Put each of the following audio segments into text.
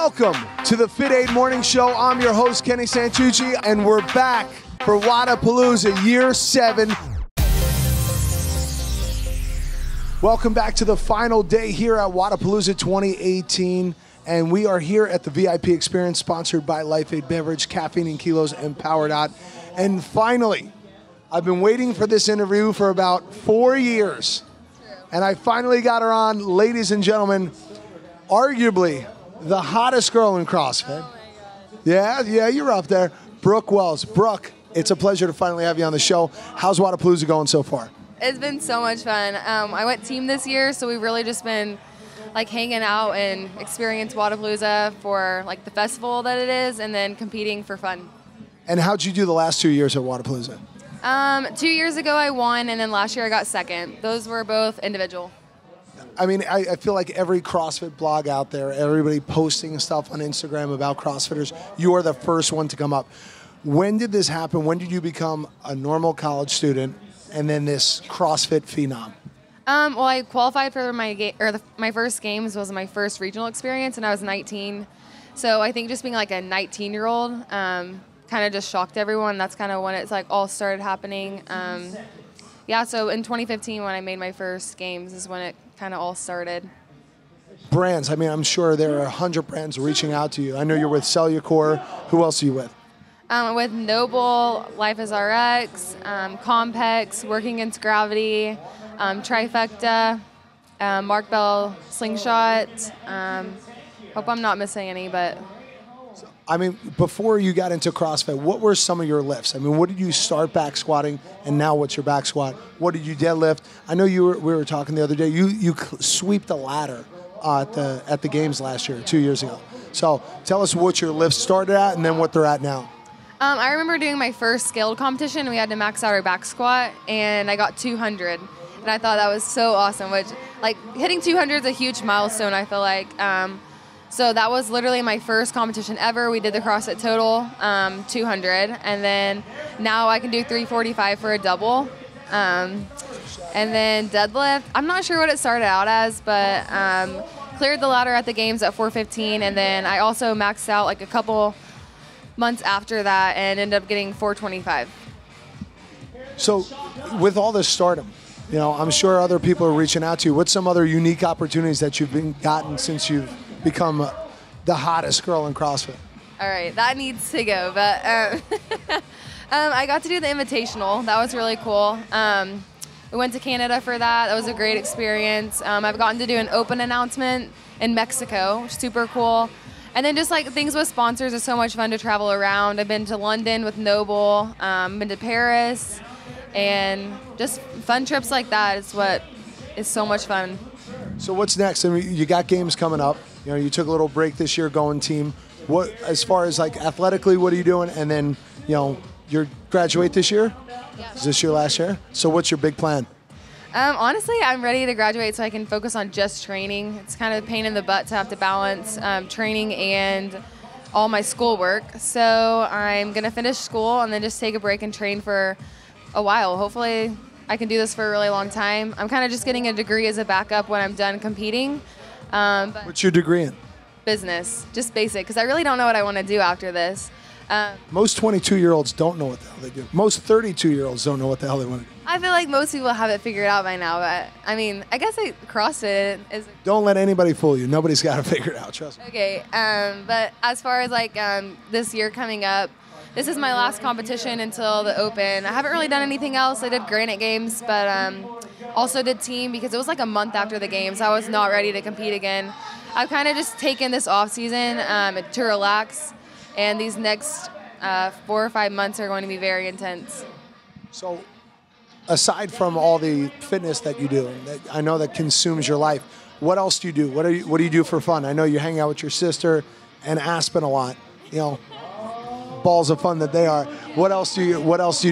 Welcome to the FITAID Morning Show. I'm your host, Kenny Santucci, and we're back for Wadapalooza Year 7. Welcome back to the final day here at Wadapalooza 2018. And we are here at the VIP Experience, sponsored by FITAID Beverage, Caffeine and Kilos, and Power Dot. And finally, I've been waiting for this interview for about 4 years. And I finally got her on. Ladies and gentlemen, arguably the hottest girl in CrossFit. Oh my God. Yeah, you're up there. Brooke Wells. Brooke, it's a pleasure to finally have you on the show. How's Wadapalooza going so far? It's been so much fun. I went team this year, so we've really just been like hanging out and experience Wadapalooza for like the festival that it is, and then competing for fun. And how'd you do the last 2 years at Wadapalooza? 2 years ago I won, and then last year I got second. Those were both individual. I mean, I feel like every CrossFit blog out there, everybody posting stuff on Instagram about CrossFitters, you are the first one to come up. When did this happen? When did you become a normal college student and then this CrossFit phenom? Well, I qualified for my first games was my first regional experience, and I was 19. So I think just being like a 19-year-old kind of just shocked everyone. That's kind of when it's like all started happening. Yeah, so in 2015 when I made my first games is when it kind of all started. Brands, I mean, I'm sure there are 100 brands reaching out to you. I know you're with Cellucor. Who else are you with? With Noble, Life is RX, Compex, Working Against Gravity, Trifecta, Mark Bell Slingshot. Hope I'm not missing any, but... I mean, before you got into CrossFit, what were some of your lifts? I mean, what did you start back squatting, and now what's your back squat? What did you deadlift? I know we were talking the other day. You sweep the ladder at the games last year, 2 years ago. So tell us what your lifts started at, and then what they're at now. I remember doing my first scaled competition. We had to max out our back squat, and I got 200. And I thought that was so awesome, which, like, hitting 200 is a huge milestone, I feel like. So that was literally my first competition ever. We did the CrossFit Total 200, and then now I can do 345 for a double. And then deadlift, I'm not sure what it started out as, but cleared the ladder at the games at 415, and then I also maxed out like a couple months after that and ended up getting 425. So with all this stardom, you know, I'm sure other people are reaching out to you. What's some other unique opportunities that you've gotten since you've become the hottest girl in CrossFit? All right, that needs to go, but I got to do the Invitational. That was really cool. We went to Canada for that. That was a great experience. I've gotten to do an open announcement in Mexico, super cool. And then just like things with sponsors is so much fun to travel around. I've been to London with Noble, been to Paris, and just fun trips like that is what is so much fun. So what's next? I mean, you got games coming up. You know, you took a little break this year going team. What, as far as like athletically, what are you doing? And then, you know, you graduate this year? Yeah. Is this your last year? So what's your big plan? Honestly, I'm ready to graduate so I can focus on just training. It's kind of a pain in the butt to have to balance training and all my schoolwork. So I'm going to finish school and then just take a break and train for a while. Hopefully I can do this for a really long time. I'm kind of just getting a degree as a backup when I'm done competing. But What's your degree in? Business, just basic, because I really don't know what I want to do after this. Most 22-year-olds don't know what the hell they do. Most 32-year-olds don't know what the hell they want to do. I feel like most people have it figured out by now, but I mean, I guess CrossFit is... Don't let anybody fool you. Nobody's got to figure it out, trust me. Okay, but as far as like this year coming up, this is my last competition until the Open. I haven't really done anything else. I did Granite Games, but also did team because it was like a month after the games. I was not ready to compete again. I've kind of just taken this off season to relax, and these next 4 or 5 months are going to be very intense. So aside from all the fitness that you do, and that I know that consumes your life, what else do you do? What do you do for fun? I know you hang out with your sister and Aspen a lot. You know, balls of fun that they are. What else do you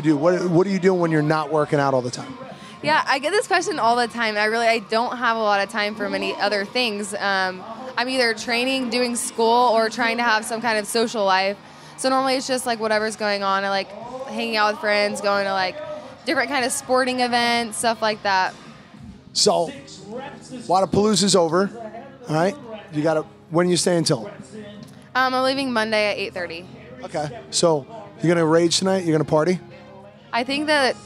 do? What are you doing when you're not working out all the time? Yeah, I get this question all the time. I don't have a lot of time for many other things. I'm either training, doing school, or trying to have some kind of social life. So normally it's just like whatever's going on. I like hanging out with friends, going to like different kind of sporting events, stuff like that. So Wadapalooza's over. All right. When are you staying until? I'm leaving Monday at 8:30. Okay. So you're gonna rage tonight? You're gonna party? I think that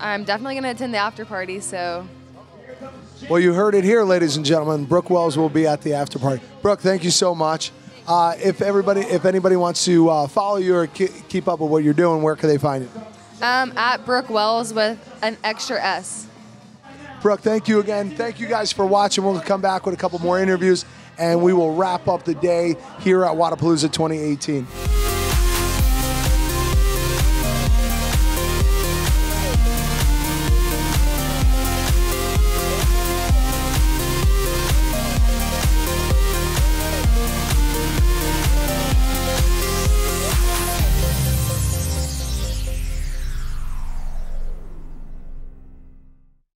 I'm definitely going to attend the after party, so. Well, you heard it here, ladies and gentlemen. Brooke Wells will be at the after party. Brooke, thank you so much. If anybody wants to follow you or keep up with what you're doing, where can they find it? At Brooke Wells with an extra S. Brooke, thank you again. Thank you guys for watching. We'll come back with a couple more interviews, and we will wrap up the day here at Wadapalooza 2018.